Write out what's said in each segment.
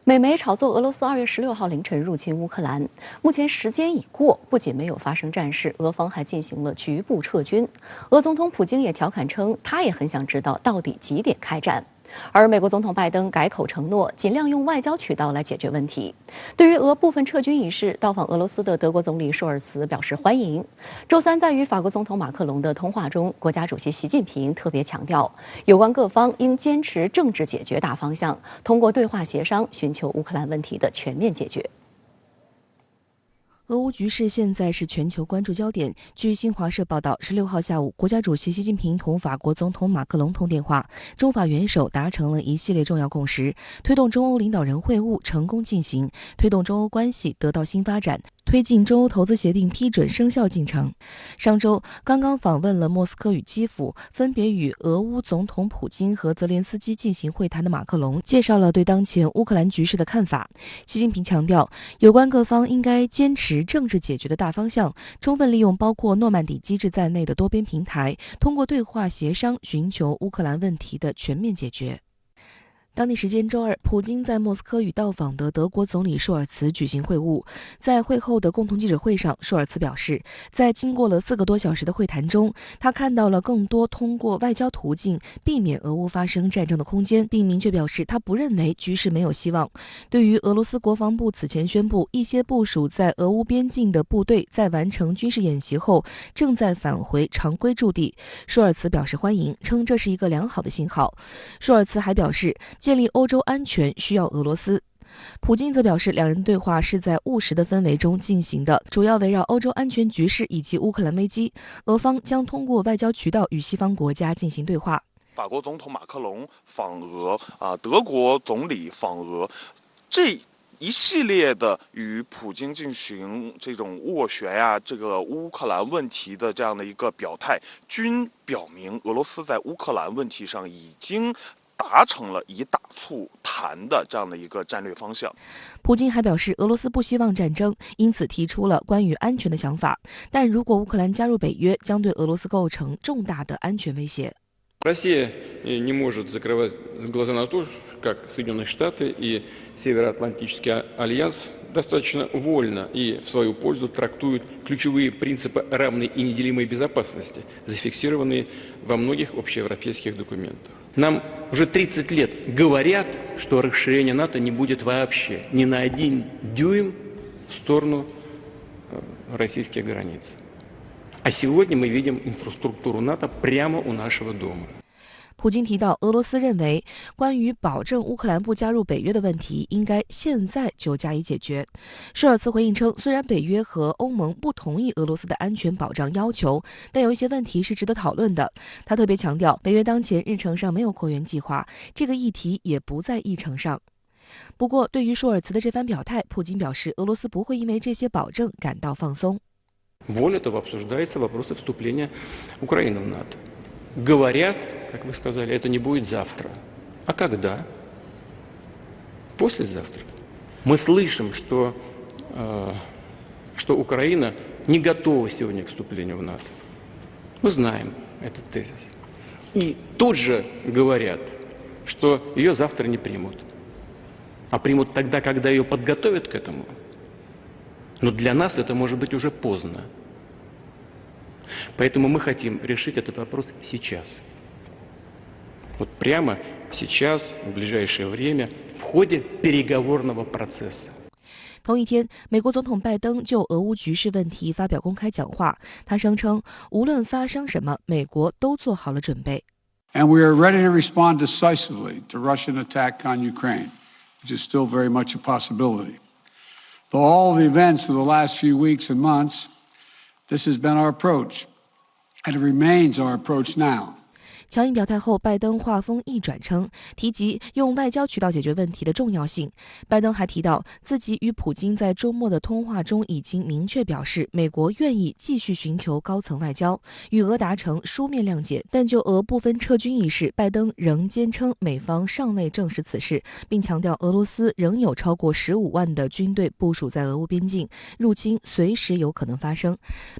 美媒炒作俄罗斯2月16号凌晨入侵乌克兰，目前时间已过，不仅没有发生战事，俄方还进行了局部撤军。俄总统普京也调侃称，他也很想知道到底几点开战。而美国总统拜登改口承诺，尽量用外交渠道来解决问题。对于俄部分撤军一事，到访俄罗斯的德国总理舒尔茨表示欢迎。周三在与法国总统马克龙的通话中，国家主席习近平特别强调，有关各方应坚持政治解决大方向，通过对话协商寻求乌克兰问题的全面解决。俄乌局势现在是全球关注焦点。据新华社报道，16号下午，国家主席习近平同法国总统马克龙通电话，中法元首达成了一系列重要共识，推动中欧领导人会晤成功进行，推动中欧关系得到新发展，推进中欧投资协定批准生效进程。上周刚刚访问了莫斯科与基辅，分别与俄乌总统普京和泽连斯基进行会谈的马克龙，介绍了对当前乌克兰局势的看法。习近平强调，有关各方应该坚持政治解决的大方向，充分利用包括诺曼底机制在内的多边平台，通过对话协商寻求乌克兰问题的全面解决。当地时间周二，普京在莫斯科与到访的德国总理舒尔茨举行会晤。在会后的共同记者会上，舒尔茨表示，在经过了4个多小时的会谈中，他看到了更多通过外交途径避免俄乌发生战争的空间，并明确表示他不认为局势没有希望。对于俄罗斯国防部此前宣布，一些部署在俄乌边境的部队在完成军事演习后正在返回常规驻地，舒尔茨表示欢迎，称这是一个良好的信号。舒尔茨还表示，建立欧洲安全需要俄罗斯。普京则表示，两人对话是在务实的氛围中进行的，主要围绕欧洲安全局势以及乌克兰危机。俄方将通过外交渠道与西方国家进行对话。法国总统马克龙访俄德国总理访俄，这一系列的与普京进行这种斡旋这个乌克兰问题的这样的一个表态，均表明俄罗斯在乌克兰问题上已经达成了以打促谈的这样的一个战略方向。普京还表示，俄罗斯不希望战争，因此提出了关于安全的想法。但如果乌克兰加入北约，将对俄罗斯构成重大的安全威胁。Россия не может закрывать глаза на то, как Соединенные Штаты и Североатлантический альянс достаточно вольно и в свою пользу трактуют ключевые принципы равной и неделимой безопасности, зафиксированные во многих общеевропейских документах. Нам уже 30 лет говорят, что расширение НАТО не будет вообще ни на 1 дюйм в сторону российских границ. А сегодня мы видим инфраструктуру НАТО прямо у нашего дома. 普京提到，俄罗斯认为关于保证乌克兰不加入北约的问题，应该现在就加以解决。舒尔茨回应称，虽然北约和欧盟不同意俄罗斯的安全保障要求，但有一些问题是值得讨论的。他特别强调，北约当前日程上没有扩员计划，这个议题也不在议程上。不过，对于舒尔茨的这番表态，普京表示，俄罗斯不会因为这些保证感到放松。Более того, обсуждаются вопросы вступления Украины в НАТО. Говорят, как вы сказали, это не будет завтра. А когда? Послезавтра. Мы слышим, что Украина не готова сегодня к вступлению в НАТО. Мы знаем этот тезис. И тут же говорят, что ее завтра не примут. А примут тогда, когда ее подготовят к этому. Но для нас это может быть уже поздно. Поэтому мы хотим решить этот вопрос сейчас. Вот прямо сейчас, в ближайшее время, в ходе переговорного процесса. 同一天，美国总统拜登就俄乌局势问题发表公开讲话，他声称，无论发生什么，美国都做好了准备。And we are ready to respond decisively to Russian attack on Ukraine, which is still very much a possibility. Though all the events of the last few weeks and months, this has been our approach, and it remains our approach now. 强硬表态后，拜登话锋一转称，提及用外交渠道解决问题的重要性。拜登还提到，自己与普京在周末的通话中已经明确表示，美国愿意继续寻求高层外交，与俄达成书面谅解。但就俄部分撤军一事，拜登仍坚称美方尚未证实此事，并强调俄罗斯仍有超过15万的军队部署在俄乌边境，入侵随时有可能发生。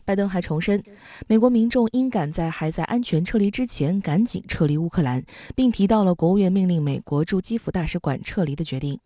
拜登还重申，美国民众应赶在还在安全撤离之前赶紧撤离乌克兰，并提到了国务院命令美国驻基辅大使馆撤离的决定。